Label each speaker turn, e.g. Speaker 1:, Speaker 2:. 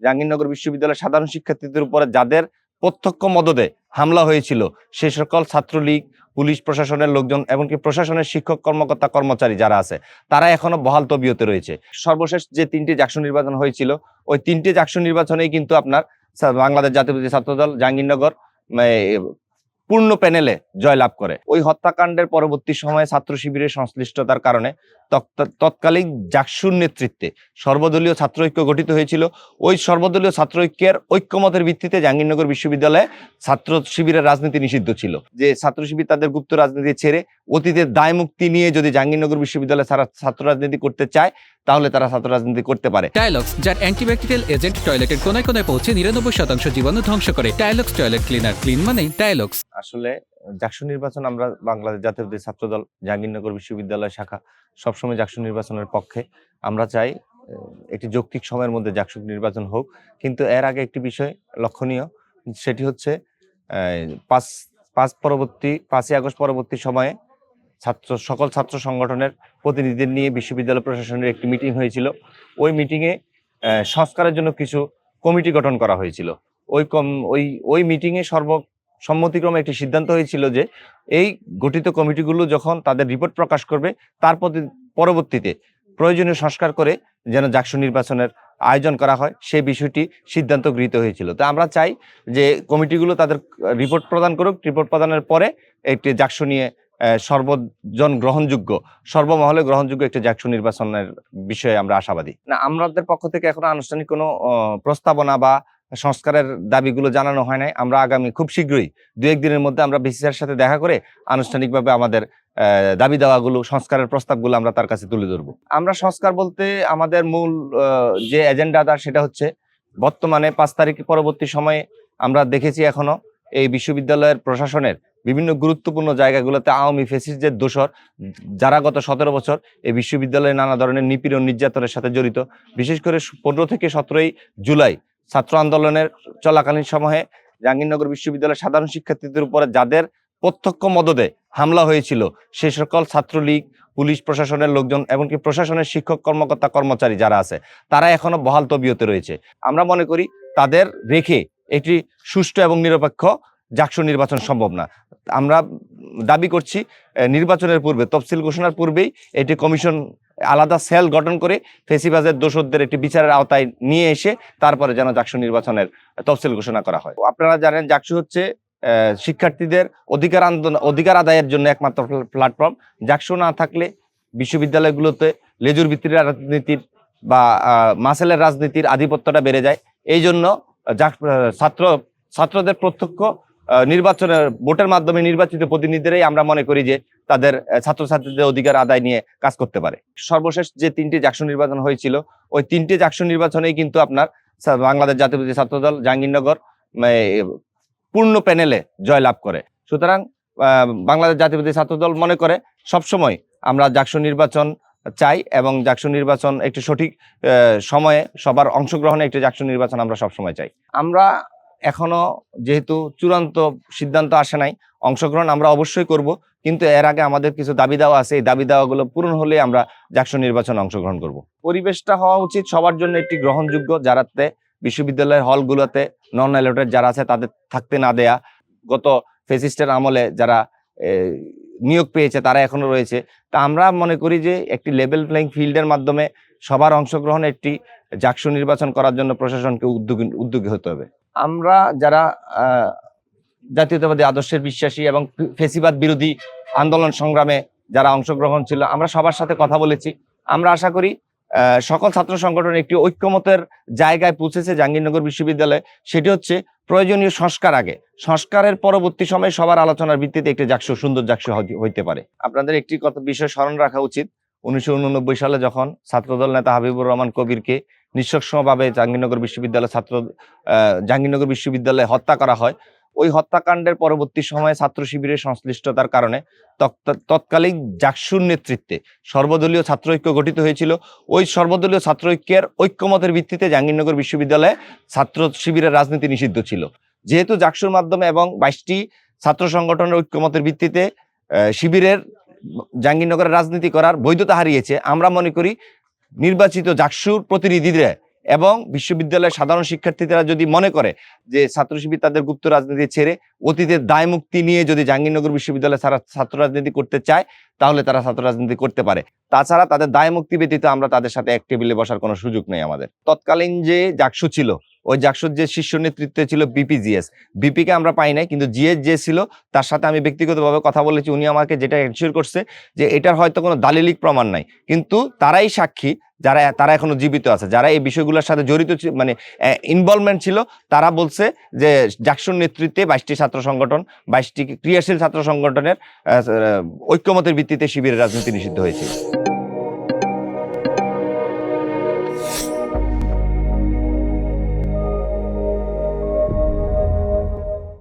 Speaker 1: জাহাঙ্গীরনগর বিশ্ববিদ্যালয়ের সাধারণ শিক্ষার্থীদের উপরে যাদের প্রত্যক্ষ মদদে হামলা হয়েছিল সে সকল ছাত্রলীগ, পুলিশ প্রশাসনের লোকজন, এমনকি প্রশাসনের শিক্ষক কর্মকর্তা কর্মচারী যারা আছে তারা এখনো বহাল তবিয়তে রয়েছে। সর্বশেষ যে 3টি জাকসু নির্বাচন হয়েছিল ওই 3টি জাকসু নির্বাচনেই কিন্তু আপনার বাংলাদেশ জাতীয়তাবাদী ছাত্রদল জাহাঙ্গীরনগর পূর্ণ প্যানেলে জয়লাভ করে। ওই হত্যাকাণ্ডের পরবর্তী সময়ে ছাত্র শিবিরের সংশ্লিষ্টতার কারণে তৎকালীন জাকসুর নেতৃত্বে সর্বদলীয় ছাত্র ঐক্য গঠিত হয়েছিল। ওই সর্বদলীয় ছাত্র ঐক্যের ঐক্যমতের ভিত্তিতে জাহাঙ্গীরনগর বিশ্ববিদ্যালয়ে ছাত্র শিবিরের রাজনীতি নিষিদ্ধ ছিল। যে ছাত্র শিবির তাদের গুপ্ত রাজনীতি ছেড়ে অতীতের দায় মুক্তি নিয়ে যদি জাহাঙ্গীরনগর বিশ্ববিদ্যালয়ে ছাত্র রাজনীতি করতে চায় তাহলে তারা ছাত্র রাজনীতি করতে পারে।
Speaker 2: টাইলক্স, যার অ্যান্টিব্যাকটেরিয়াল এজেন্ট টয়লেটের কোনায় কোনায় পৌঁছে 99% জীবাণু ধ্বংস করে। টাইলক্স টয়লেট ক্লিনার, ক্লিন মানে টাইলক্স।
Speaker 1: আসলে জাকসু নির্বাচন আমরা বাংলাদেশ জাতীয়তাবাদী ছাত্রদল জাহাঙ্গীরনগর বিশ্ববিদ্যালয় শাখা সবসময় জাকসু নির্বাচনের পক্ষে। আমরা চাই একটি যৌক্তিক সময়ের মধ্যে জাকসু নির্বাচন হোক, কিন্তু এর আগে একটি বিষয় লক্ষণীয়, সেটি হচ্ছে 5ই আগস্ট পরবর্তী সময়ে সকল ছাত্র সংগঠনের প্রতিনিধিদের নিয়ে বিশ্ববিদ্যালয় প্রশাসনের একটি মিটিং হয়েছিল। ওই মিটিংয়ে সংস্কারের জন্য কিছু কমিটি গঠন করা হয়েছিল। ওই মিটিংয়ে সম্মতিক্রমে একটি সিদ্ধান্ত হয়েছিল যে এই গঠিত কমিটিগুলো যখন তাদের রিপোর্ট প্রকাশ করবে তার পরবর্তীতে প্রয়োজনীয় সংস্কার করে যেন জাকসু নির্বাচনের আয়োজন করা হয় সেই বিষয়টি সিদ্ধান্ত গৃহীত হয়েছিল। তো আমরা চাই যে কমিটিগুলো তাদের রিপোর্ট প্রদান করুক, রিপোর্ট প্রদানের পরে একটি জাকসু নিয়ে সর্বজন গ্রহণযোগ্য, সর্বমহলে গ্রহণযোগ্য একটি জাকসু নির্বাচনের বিষয়ে আমরা আশাবাদী। না, আমাদের পক্ষ থেকে এখনো আনুষ্ঠানিক কোনো প্রস্তাবনা বা সংস্কারের দাবিগুলো জানানো হয় নাই। আমরা আগামী খুব শীঘ্রই 2-1 দিনের মধ্যে আমরা বিসিসিআর সাথে দেখা করে আনুষ্ঠানিকভাবে আমাদের দাবি দাওয়াগুলো, সংস্কারের প্রস্তাবগুলো আমরা তার কাছে তুলে ধরবো। আমরা সংস্কার বলতে আমাদের মূল যে এজেন্ডা সেটা হচ্ছে বর্তমানে 5 তারিখ পরবর্তী সময়ে আমরা দেখেছি এখনো এই বিশ্ববিদ্যালয়ের প্রশাসনের বিভিন্ন গুরুত্বপূর্ণ জায়গাগুলোতে আওয়ামী ফ্যাসিস্টদের দোসর যারা গত 17 বছর এই বিশ্ববিদ্যালয়ে নানা ধরনের নিপীড়ন নির্যাতনের সাথে জড়িত। বিশেষ করে 15 থেকে 17 জুলাই ছাত্র আন্দোলনের চলাকালীন সময়ে জাহাঙ্গীরনগর বিশ্ববিদ্যালয়ের সাধারণ শিক্ষার্থীদের উপরে যাদের প্রত্যক্ষ মদদে হামলা হয়েছিল সে সকল ছাত্রলীগ, পুলিশ প্রশাসনের লোকজন, এমনকি প্রশাসনের শিক্ষক কর্মকর্তা কর্মচারী যারা আছে তারা এখনো বহাল তবিয়তে রয়েছে। আমরা মনে করি তাদের রেখে একটি সুষ্ঠু এবং নিরপেক্ষ জাকসু নির্বাচন সম্ভব না। আমরা দাবি করছি নির্বাচনের পূর্বে, তফসিল ঘোষণার পূর্বেই এটি কমিশন আলাদা সেল গঠন করে ফেসিবাজের দোষরদের একটি বিচারের আওতায় নিয়ে এসে তারপরে যেন জাকসু নির্বাচনের তফসিল ঘোষণা করা হয়। আপনারা জানেন জাকসু হচ্ছে শিক্ষার্থীদের অধিকার আদায়ের জন্য একমাত্র প্ল্যাটফর্ম। জাকসু না থাকলে বিশ্ববিদ্যালয়গুলোতে লেজুর ভিত্তির রাজনীতির বা মাসেলের রাজনীতির আধিপত্যটা বেড়ে যায়। এই জন্য ছাত্রদের প্রত্যক্ষ নির্বাচনের ভোটের মাধ্যমে নির্বাচিত প্রতিনিধিরাই আমরা মনে করি যে তাদের ছাত্রছাত্রীদের অধিকার আদায় নিয়ে কাজ করতে পারে। সর্বশেষ যে 3টি জাকসু নির্বাচন হয়েছিল ওই 3টি জাকসু নির্বাচনেই কিন্তু আপনার বাংলাদেশ জাতীয়তাবাদী ছাত্রদল জাহাঙ্গীরনগর পূর্ণ প্যানেলে জয়লাভ করে। সুতরাং বাংলাদেশ জাতীয়তাবাদী ছাত্রদল মনে করে সবসময় আমরা জাকসু নির্বাচন চাই এবং জাকসু নির্বাচন একটি সঠিক সময়ে সবার অংশগ্রহণে একটি জাকসু নির্বাচন আমরা সবসময় চাই। আমরা এখনো যেহেতু চূড়ান্ত সিদ্ধান্ত আসে নাই, অংশগ্রহণ আমরা অবশ্যই করব, কিন্তু এর আগে আমাদের কিছু দাবি দেওয়া আছে। এই দাবি দেওয়াগুলো পূরণ হলে আমরা জাকসু নির্বাচনে অংশগ্রহণ করব। পরিবেশটা হওয়া উচিত সবার জন্য একটি গ্রহণযোগ্য, যারাতে বিশ্ববিদ্যালয়ের হলগুলোতে নন অ্যালোটেড যারা আছে তাদের থাকতে না দেয়া, গত ফ্যাসিস্টের আমলে যারা নিয়োগ পেয়েছে তারা এখনো রয়েছে। তা আমরা মনে করি যে একটি লেভেল প্লেইং ফিল্ডের মাধ্যমে সবার অংশগ্রহণে একটি জাকসু নির্বাচন করার জন্য প্রশাসনকে উদ্যোগী হতে হবে। আমরা যারা জাতীয়তাবাদী আদর্শের বিশ্বাসী এবং ফ্যাসিবাদ বিরোধী আন্দোলন সংগ্রামে যারা অংশগ্রহণ ছিল আমরা সবার সাথে কথা বলেছি। আমরা আশা করি সকল ছাত্র সংগঠন একটি ঐক্যমতের জায়গায় পৌঁছেছে জাহাঙ্গীরনগর বিশ্ববিদ্যালয়ে। সেটি হচ্ছে প্রয়োজনীয় সংস্কার আগে, সংস্কারের পরবর্তী সময়ে সবার আলোচনার ভিত্তিতে একটি জাকসু, সুন্দর জাকসু হইতে পারে। আপনাদের একটি বিষয় স্মরণ রাখা উচিত, 1989 সালে যখন ছাত্রদল নেতা হাবিবুর রহমান কবিরকে নৃশংসভাবে জাহাঙ্গীরনগর বিশ্ববিদ্যালয়ে হত্যা করা হয়, ওই হত্যাকাণ্ডের পরবর্তী সময়ে ছাত্র শিবিরের সংশ্লিষ্টতার কারণে তৎকালীন জাকসুর নেতৃত্বে সর্বদলীয় ছাত্র ঐক্য গঠিত হয়েছিল। ওই সর্বদলীয় ছাত্র ঐক্যের ঐক্যমতের ভিত্তিতে জাহাঙ্গীরনগর বিশ্ববিদ্যালয়ে ছাত্র শিবিরের রাজনীতি নিষিদ্ধ ছিল। যেহেতু জাকসুর মাধ্যমে এবং 22টি ছাত্র সংগঠনের ঐক্যমতের ভিত্তিতে শিবিরের জাহাঙ্গীরনগরের রাজনীতি করার বৈধতা হারিয়েছে, আমরা মনে করি নির্বাচিত জাকসুর প্রতিনিধিরা এবং বিশ্ববিদ্যালয়ের সাধারণ শিক্ষার্থীরা যদি মনে করে যে ছাত্র শিবির তাদের গুপ্ত রাজনীতি ছেড়ে অতীতের দায় মুক্তি নিয়ে যদি জাহাঙ্গীরনগর বিশ্ববিদ্যালয়ে ছাত্র রাজনীতি করতে চায় তাহলে তারা ছাত্র রাজনীতি করতে পারে। তাছাড়া তাদের দায় মুক্তি ব্যতীত আমরা তাদের সাথে এক টেবিলে বসার কোনো সুযোগ নেই আমাদের। তৎকালীন যে জাকসু ছিল, ওই জাকসুর যে শীর্ষ নেতৃত্বে ছিল বিপিজিএস, বিপিকে আমরা পাই নাই, কিন্তু জিএস যে ছিল তার সাথে আমি ব্যক্তিগতভাবে কথা বলেছি। উনি আমাকে যেটা এনশিওর করছে যে এটার হয়তো কোনো দালিলিক প্রমাণ নাই, কিন্তু তারাই সাক্ষী তারা এখনো জীবিত আছে, যারা এই বিষয়গুলোর সাথে জড়িত মানে ইনভলভমেন্ট ছিল। তারা বলছে যে জাকসুর নেতৃত্বে 22টি ছাত্র সংগঠন, 22টি ক্রিয়াশীল ছাত্র সংগঠনের ঐক্যমতের ভিত্তিতে শিবিরের রাজনীতি নিষিদ্ধ হয়েছিল।